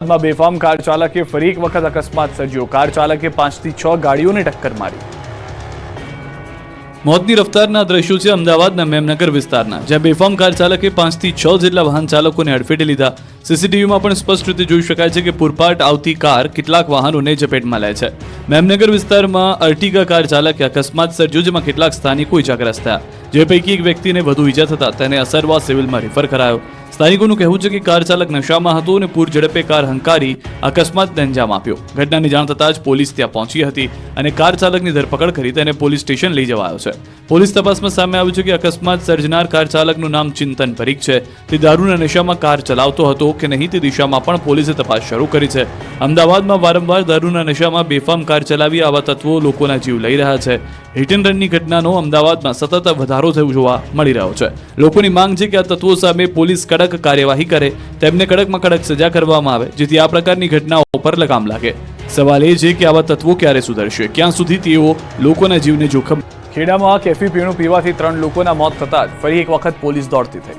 માં બેફામ કાર ચાલકે ફરી એક વખત અકસ્માત સર્જ્યો। કાર ચાલકે 5 થી 6 ગાડીઓને ટક્કર મારી। મોતની રફતારના દ્રશ્યો છે અમદાવાદના મેમનગર વિસ્તારના, જ્યાં બેફામ કાર ચાલકે 5 થી 6 જેટલા વાહન ચાલકોને અડફેટે લીધા। સીસીટીવીમાં પણ સ્પષ્ટ રીતે જોઈ શકાય છે કે પૂરપાટ આવતી કાર કેટલાક વાહનોને ઝપેટમાં લે છે। મેમનગર વિસ્તારમાં અર્ટિગા કાર ચાલકે અકસ્માત સર્જ્યો, જેમાં કેટલાક સ્થાનિકો ઇજાગ્રસ્ત થયા, જે પૈકી એક વ્યક્તિને વધુ ઈજા થતા તેને અસરવા સિવિલમાં રેફર કરાયો। સ્થાનિકોનું કહેવું છે કે કાર ચાલક નશામાં હતો અને પૂર ઝડપે કાર હંકારી અકસ્માતને અંજામ આપ્યો। ઘટનાની જાણ થતાં જ પોલીસ ત્યાં પહોંચી હતી અને કાર ચાલકની ધરપકડ કરી તેને પોલીસ સ્ટેશન લઈ જવાયો છે। પોલીસ તપાસમાં સામે આવ્યું છે કે અકસ્માત સર્જનાર કાર ચાલકનું નામ ચિંતન પરીખ છે। તે દારૂના નશામાં કાર ચલાવતો હતો કે નહીં તે દિશામાં પણ પોલીસે તપાસ શરૂ કરી છે। અમદાવાદમાં વારંવાર દારૂના નશામાં બેફામ કાર ચલાવી આવા તત્વો લોકોના જીવ લઈ રહ્યા છે। હિટ એન્ડ રનની ઘટનાનો અમદાવાદમાં સતત વધારો થયો જોવા મળી રહ્યો છે। લોકોની માંગ છે કે આ તત્વો સામે પોલીસ કડક કાર્યવાહી કરે, તેમને કડકમાં કડક સજા કરવામાં આવે, જેથી આ પ્રકારની ઘટનાઓ પર લગામ લાગે। સવાલ એ છે કે આવા તત્વો ક્યારે સુધરશે, ક્યાં સુધી તેઓ લોકોના જીવને જોખમ। ખેડામાં કેફી પીણું પીવાથી 3 લોકોના મોત થતા જ ફરી એક વખત પોલીસ દોડતી થઈ।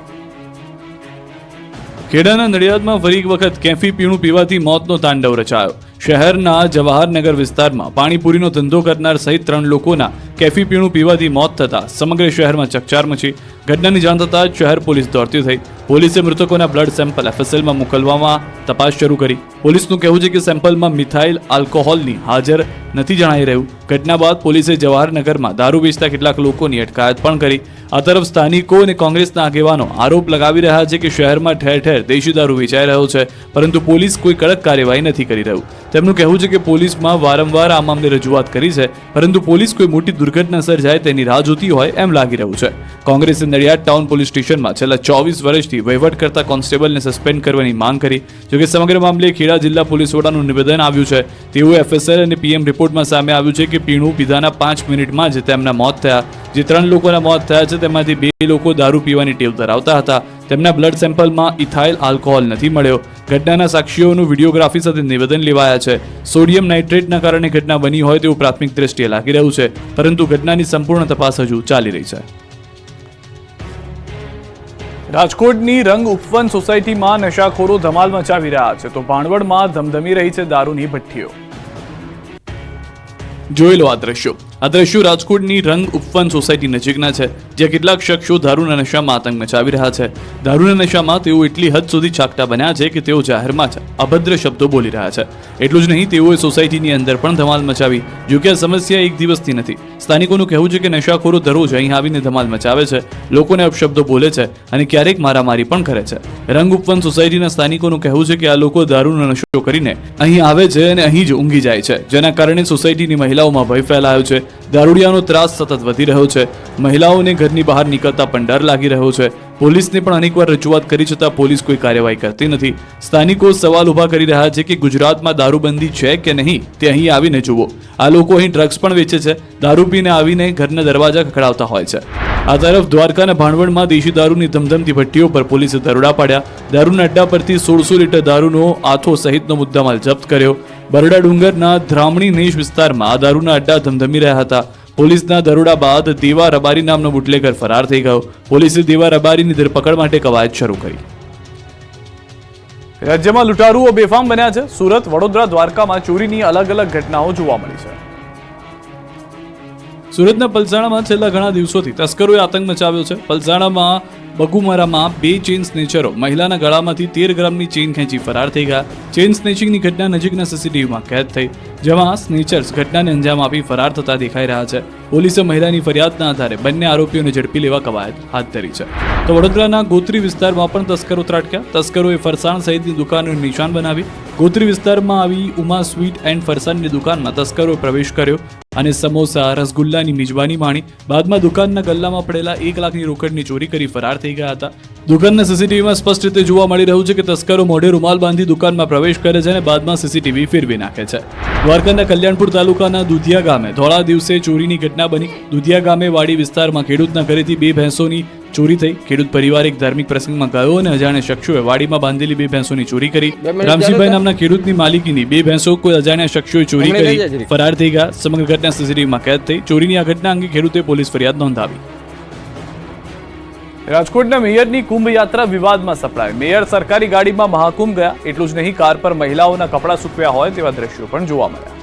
ખેડાના નડિયાદમાં ફરી એક વખત કેફી પીણું પીવાથી મોતનો તાંડવ રચાયો। શહેરના જવાહરનગર વિસ્તારમાં પાણીપુરીનો ધંધો કરનાર સહિત 3 લોકોના કેફી પીણું પીવાથી મોત થતા સમગ્ર શહેરમાં ચકચાર મચી। ઘટનાની જાણ થતાં જ શહેર પોલીસ દોડતી થઈ। પોલીસે મૃતકોના બ્લડ સેમ્પલ એફએસએલમાં મોકલવામાં તપાસ શરૂ કરી। પોલીસનું કહેવું છે કે સેમ્પલમાં મિથાઇલ આલ્કોહોલની હાજર નથી જણાઈ રહ્યું। ઘટના બાદ પોલીસે જવાહરનગરમાં દારૂ વેચતા કેટલાક લોકોની અટકાયત પણ કરી। આ તરફ સ્થાનિકો અને કોંગ્રેસના આગેવાનો આરોપ લગાવી રહ્યા છે કે શહેરમાં ઠેર ઠેર દેશી દારૂ વેચાઈ રહ્યો છે, પરંતુ પોલીસ કોઈ કડક કાર્યવાહી નથી કરી રહ્યું। તેમનું કહેવું છે કે પોલીસમાં વારંવાર આ મામલે રજૂઆત કરી છે, પરંતુ પોલીસ કોઈ મોટી દુર્ઘટના સર્જાય તેની રાહ જોતી હોય એમ લાગી રહ્યું છે। કોંગ્રેસે નડિયાદ ટાઉન પોલીસ સ્ટેશનમાં છેલ્લા 24 વર્ષથી વહીવટ કરતા કોન્સ્ટેબલને સસ્પેન્ડ કરવાની માંગ કરી। જોકે સમગ્ર મામલે ખેડા જિલ્લા પોલીસ વડાનું નિવેદન આવ્યું છે। તેઓ એફએસએલ અને પીએમ રિપોર્ટમાં સામે આવ્યું છે કે પીણું પીધાના 5 મિનિટમાં જ તેમના મોત થયા। જે 3 લોકોના મોત થયા છે તેમાંથી 2 લોકો દારૂ પીવાની ટેવ ધરાવતા હતા। તેમના બ્લડ સેમ્પલમાં ઇથાઇલ આલ્કોહોલ નથી મળ્યો। ઘટનાના સાક્ષીઓનું વિડીયોગ્રાફી સાથે નિવેદન લેવાયા છે। સોડિયમ નાઇટ્રેટના કારણે ઘટના બની હોય તેવું પ્રાથમિક દ્રષ્ટિએ લાગી રહ્યું છે, પરંતુ ઘટનાની સંપૂર્ણ તપાસ હજુ ચાલી રહી છે। રાજકોટની રંગ ઉપવન સોસાયટીમાં નશાખોરો ધમાલ મચાવી રહ્યા છે, તો ભાણવડમાં ધમધમી રહી છે દારૂની ભઠ્ઠીઓ। જોઈ લો આ દ્રશ્યો રાજકોટની રંગ ઉપવન સોસાયટી નજીકના છે, જ્યાં કેટલાક શખ્સો દારૂના નશામાં આતંક મચાવી રહ્યા છે। દારૂના નશામાં તેઓ એટલી હદ સુધી ચાકટા બન્યા છે કે તેઓ જાહેરમાં જ અભદ્ર શબ્દો બોલી રહ્યા છે। એટલું જ નહીં, તેઓએ સોસાયટીની અંદર પણ ધમાલ મચાવી। જો કે આ સમસ્યા એક દિવસથી નથી। સ્થાનિકોનું કહેવું છે કે નશાખોરો દરરોજ અહીં આવીને ધમાલ મચાવે છે, લોકોને અપશબ્દો બોલે છે અને ક્યારેક મારામારી પણ કરે છે। રંગ ઉપવન સોસાયટીના સ્થાનિકોનું કહેવું છે કે આ લોકો દારૂનો નશો કરીને અહીં આવે છે અને અહીં જ ઊંઘી જાય છે, જેના કારણે સોસાયટીની મહિલાઓમાં ભય ફેલાયો છે। દારૂડિયાનો ત્રાસ સતત વધી રહ્યો છે। મહિલાઓને ઘરની બહાર નીકળતા પણ ડર લાગી રહ્યો છે। પોલીસને પણ અનેકવાર રજૂઆત કરી છતાં પોલીસ કોઈ કાર્યવાહી કરતી નથી। સ્થાનિકો સવાલ ઉભા કરી રહ્યા છે કે ગુજરાતમાં દારૂબંધી છે કે નહીં તે અહીં આવીને જુઓ। આ લોકો અહીં ડ્રગ્સ પણ વેચે છે, દારૂ પીને આવીને ઘરના દરવાજા ખખડાવતા હોય છે। આ તરફ દ્વારકાના ભાણવડમાં દેશી દારૂની ધમધમતી ભઠ્ઠીઓ પર પોલીસે દરોડા પાડ્યા। દારૂના અડ્ડા પરથી 1600 લીટર દારૂનો આથો સહિતનો મુદ્દામાલ જપ્ત કર્યો। બરડા ડુંગરના ધ્રામણી નેશ વિસ્તારમાં આ દારૂના અડ્ડા ધમધમી રહ્યા હતા। પોલીસના દરોડા બાદ દેવા રબારી નામનો બુટલેગર ફરાર થઈ ગયો। પોલીસે દેવા રબારીની ધરપકડ માટે કવાયત શરૂ કરી। રાજ્યમાં લૂંટારુઓ બેફામ બન્યા છે। સુરત, વડોદરા, દ્વારકામાં ચોરીની અલગ અલગ ઘટનાઓ જોવા મળી છે। સુરતના પલસાણામાં છેલ્લા ઘણા દિવસોથી તસ્કરોએ આતંક મચાવ્યો છે। પલસાણામાં બગુમરામાં 2 ચેઇન સ્નેચરો મહિલાના ગળામાંથી 13 ગ્રામની ચેઇન ખેંચી ફરાર થઈ ગયા। ચેઇન સ્નેચિંગની ઘટના નજીકના સીસીટીવીમાં કેદ થઈ, જેમાં સ્નેચર્સ ઘટનાને અંજામ આપી ફરાર થતા દેખાઈ રહ્યા છે। પોલીસે મહિલાની ફરિયાદના આધારે બંને આરોપીઓને ઝડપી લેવા કવાયત હાથ ધરી છે। તો વડોદરાના ગોત્રી વિસ્તારમાં પણ તસ્કરો ત્રાટક્યા। તસ્કરોએ ફરસાણ સહિતની દુકાનોને નિશાન બનાવી। ગોત્રી વિસ્તારમાં આવી ઉમા સ્વીટ એન્ડ ફરસાણની દુકાનમાં તસ્કરોએ પ્રવેશ કર્યો અને સમોસા, રસગુલ્લાની મિજબાની માણી। બાદમાં દુકાનના ગલ્લામાં પડેલા 1 લાખની રોકડની ચોરી કરી ફરાર થઈ ગયા હતા। દુકાનના સીસીટીવીમાં સ્પષ્ટ રીતે જોવા મળી રહ્યું છે કે તસ્કરો મોઢે રૂમાલ બાંધી દુકાનમાં પ્રવેશ કરે છે અને બાદમાં સીસીટીવી ફેરવી નાખે છે। દ્વારકાના કલ્યાણપુર તાલુકાના દુધિયા ગામે ધોળા દિવસે ચોરીની ઘટના બની। દુધિયા ગામે વાડી વિસ્તારમાં ખેડૂતના ઘરેથી 2 ભેંસોની ચોરી થઈ। ખેડૂત પરિવાર એક ધાર્મિક પ્રસંગમાં ગયો અને અજાણ્યા શખ્સોએ વાડીમાં બાંધેલી 2 ભેંસોની ચોરી કરી। રામજીભાઈ નામના ખેડૂતની માલિકીની 2 ભેંસો કોઈ અજાણ્યા શખ્સોએ ચોરી કરી ફરાર થઈ ગયા। સમગ્ર ઘટના સીસીટીવીમાં કેદ થઈ। ચોરીની આ ઘટના અંગે ખેડૂતે પોલીસ ફરિયાદ નોંધાવી। રાજકોટના મેયરની કુંભ યાત્રા વિવાદમાં સપડાય. મેયર સરકારી ગાડીમાં મહાકુંભ ગયા. એટલું જ નહીં, કાર પર મહિલાઓના કપડાં સૂકવ્યા હોય તેવા દ્રશ્યો પણ જોવા મળ્યા.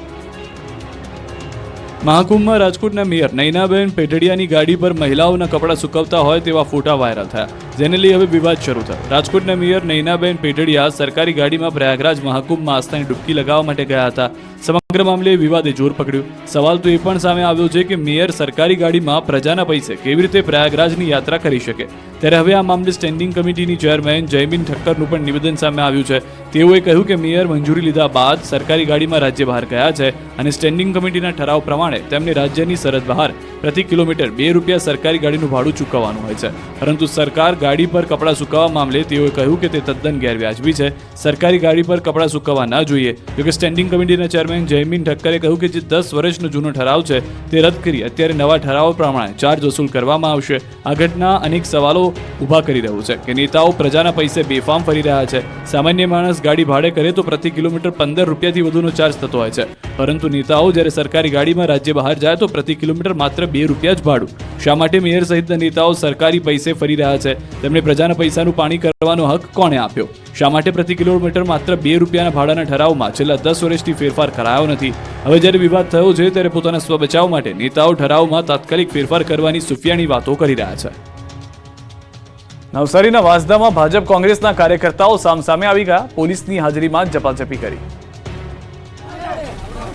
મહાકુંભમાં રાજકોટના મેયર નયનાબેન પેઢડિયાની ગાડી પર મહિલાઓના કપડાં સૂકવતા હોય તેવા ફોટા વાયરલ થયા, જેને લઈ હવે વિવાદ શરૂ થયો. રાજકોટના મેયર નયનાબેન પેઢડિયા સરકારી ગાડીમાં પ્રયાગરાજ મહાકુંભમાં આસ્થાની ડૂબકી લગાવવા માટે ગયા હતા. સમગ્ર મામલે વિવાદે જોર પકડ્યું. સવાલ તો એ પણ સામે આવ્યો છે કે મેયર સરકારી ગાડીમાં પ્રજાના પૈસે કેવી રીતે પ્રયાગરાજની યાત્રા કરી શકે. ત્યારે હવે આ મામલે સ્ટેન્ડિંગ કમિટીની ચેરમેન જયમીન ઠક્કરનું પણ નિવેદન સામે આવ્યું છે. તેઓએ કહ્યું કે મેયર મંજૂરી લીધા બાદ સરકારી ગાડીમાં રાજ્ય બહાર ગયા છે અને સ્ટેન્ડિંગ કમિટીના ઠરાવ પ્રમાણે તેમને રાજ્યની સરહદ બહાર પ્રતિ કિલોમીટર ₹2 સરકારી ગાડીનું ભાડું ચૂકવવાનું હોય છે. પરંતુ સરકાર ગાડી પર કપડાં સૂકવવા મામલે તેઓએ કહ્યું કે તે તદ્દન ગેરવ્યાજબી છે. સરકારી ગાડી પર કપડાં સૂકવવા ન જોઈએ. જોકે સ્ટેન્ડિંગ કમિટીના ચેરમેન જયમીન ઠક્કરે કહ્યું કે જે 10 વર્ષનો જૂનો ઠરાવ છે તે રદ કરી અત્યારે નવા ઠરાવ પ્રમાણે ચાર્જ વસૂલ કરવામાં આવશે. આ ઘટના અનેક સવાલો ઊભા કરી રહ્યું છે કે નેતાઓ પ્રજાના પૈસે બેફામ ફરી રહ્યા છે. સામાન્ય માણસ ગાડી ભાડે કરે તો પ્રતિ કિલોમીટર ₹15થી વધુનો ચાર્જ થતો હોય છે, પરંતુ નેતાઓ જ્યારે સરકારી ગાડીમાં રાજ્ય બહાર જાય તો પ્રતિ કિલોમીટર માત્ર ₹2 જ ભાડું. શા માટે મેયર સહિતના નેતાઓ સરકારી પૈસે ફરી રહ્યા છે? તેમને પ્રજાના પૈસાનું પાણી કરવાનો હક કોણે આપ્યો? શા માટે પ્રતિ કિલોમીટર માત્ર ₹2ના ભાડાના ઠરાવમાં છેલ્લા 10 વર્ષથી ફેરફાર કરાયો નથી? હવે જ્યારે વિવાદ થયો છે ત્યારે પોતાના સ્વબચાવ માટે નેતાઓ ઠરાવમાં તાત્કાલિક ફેરફાર કરવાની સુફિયાણી વાતો કરી રહ્યા છે. નવસારીના વાંસદામાં ભાજપ કોંગ્રેસના કાર્યકર્તાઓ સામસામે આવી ગયા. પોલીસની હાજરીમાં ઝપાઝપી કરી.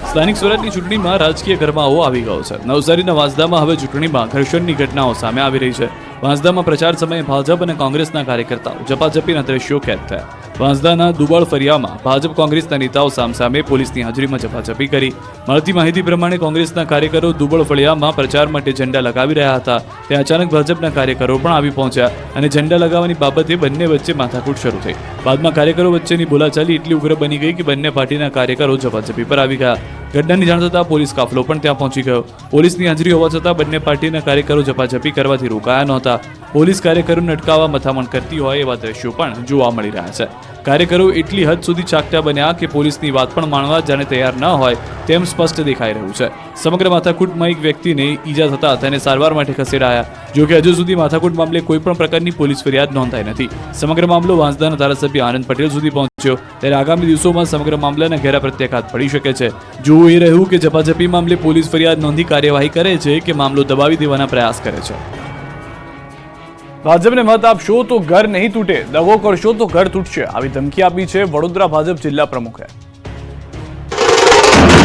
સ્થાનિક સ્વરાજની ચૂંટણીમાં રાજકીય ગરમાવો આવી ગયો છે. નવસારીના વાંસદામાં હવે ચૂંટણીમાં ઘર્ષણની ઘટનાઓ સામે આવી રહી છે. વાંસદામાં પ્રચાર સમયે ભાજપ અને કોંગ્રેસના કાર્યકર્તાઓ ઝપાઝપીના દ્રશ્યો કેદ થયા. વાંસદાના દુબળ ફરિયામાં ભાજપ કોંગ્રેસના નેતાઓ સામસામે પોલીસની હાજરીમાં ઝપાઝપી કરી. મળતી માહિતી પ્રમાણે કોંગ્રેસના કાર્યકરો દુબળ ફળિયામાં પ્રચાર માટે ઝંડા લગાવી રહ્યા હતા. ત્યાં અચાનક ભાજપના કાર્યકરો પણ આવી પહોંચ્યા અને ઝંડા લગાવવાની બાબતે બંને વચ્ચે માથાકૂટ શરૂ થઈ. બાદમાં કાર્યકરો વચ્ચેની બોલાચાલી એટલી ઉગ્ર બની ગઈ કે બંને પાર્ટીના કાર્યકરો ઝપાઝપી પર આવી ગયા. ઘટનાની જાણ થતાં પોલીસ કાફલો પણ ત્યાં પહોંચી ગયો. પોલીસની હાજરી હોવા છતાં બંને પાર્ટીના કાર્યકરો ઝપાઝપી કરવાથી રોકાયા નહોતા. પોલીસ કાર્યકરોને અટકાવવા મથામણ કરતી હોય એવા દ્રશ્યો પણ જોવા મળી રહ્યા છે. કાર્યકરો એટલી હદ સુધી ચાકટા બન્યા કે પોલીસની વાત પણ માનવા જાણે તૈયાર ન હોય તેમ સ્પષ્ટ દેખાઈ રહ્યું છે. સમગ્ર માથાકૂટમાં એક વ્યક્તિને ઈજા થતા તેને સારવાર માટે ખસેડાયા. જો કે હજુ સુધી માથાકૂટ મામલે કોઈ પણ પ્રકારની પોલીસ ફરિયાદ નોંધાઈ નથી. સમગ્ર મામલો વાંસદાના ધારાસભ્ય આનંદ પટેલ સુધી પહોંચ્યો. ત્યારે આગામી દિવસોમાં સમગ્ર મામલાના ઘેરા પ્રત્યાઘાત પડી શકે છે. જોવું એ રહ્યું કે ઝપાઝપી મામલે પોલીસ ફરિયાદ નોંધી કાર્યવાહી કરે છે કે મામલો દબાવી દેવાના પ્રયાસ કરે છે. ભાજપને મત આપશો તો ઘર નહીં તૂટે, દગો કરશો તો ઘર તૂટશે, આવી ધમકી આપી છે વડોદરા ભાજપ જિલ્લા પ્રમુખે.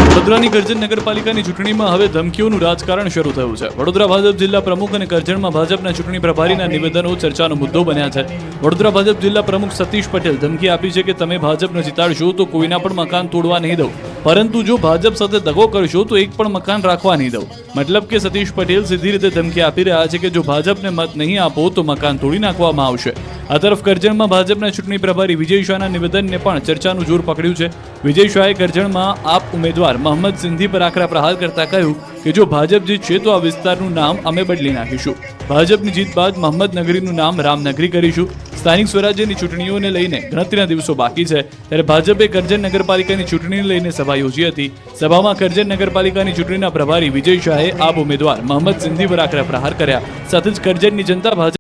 વડોદરાની કરજણ નગરપાલિકાની ચૂંટણીમાં હવે ધમકીઓનું રાજકારણ શરૂ થયું છે. વડોદરા ભાજપ જિલ્લા પ્રમુખ અને કરજણમાં ભાજપના ચૂંટણી પ્રભારીના નિવેદનો ચર્ચાનો મુદ્દો બન્યા છે. વડોદરા ભાજપ જિલ્લા પ્રમુખ સતીશ પટેલ ધમકી આપી છે કે તમે ભાજપને જીતાડશો તો કોઈના પણ મકાન તોડવા નહીં દઉં, પરંતુ જો ભાજપ સાથે દગો કરશો તો એક પણ મકાન રાખવા નહીં દઉં. મતલબ કે સતીશ પટેલ સીધી રીતે ધમકી આપી રહ્યા છે કે જો ભાજપને મત નહીં આપો તો મકાન તોડી નાખવામાં આવશે. આ તરફ કરજણમાં ભાજપના ચૂંટણી પ્રભારી વિજય શાહના નિવેદનને પણ ચર્ચાનું જોર પકડ્યું છે. વિજય શાહે કરજણમાં આપ ઉમેદવાર મોહમ્મદ સિંધી પર આકરા પ્રહાર કરતા કહ્યું કે જો ભાજપ જીતશે તો આ વિસ્તારનું નામ અમે બદલી નાખીશું. ભાજપની જીત બાદ મોહમ્મદ નગરીનું નામ રામનગરી કરીશું. સ્થાનિક સ્વરાજ્યની ચૂંટણીઓને લઈને ગણતરીના દિવસો બાકી છે ત્યારે ભાજપે કરજણ નગરપાલિકાની ચૂંટણીને લઈને સભા યોજી હતી. સભામાં કરજણ નગરપાલિકાની ચૂંટણીના પ્રભારી વિજય શાહે આપ ઉમેદવાર મોહમ્મદ સિંધી પર આકરા પ્રહાર કર્યા. સાથે જ કરજણની જનતા ભાજપ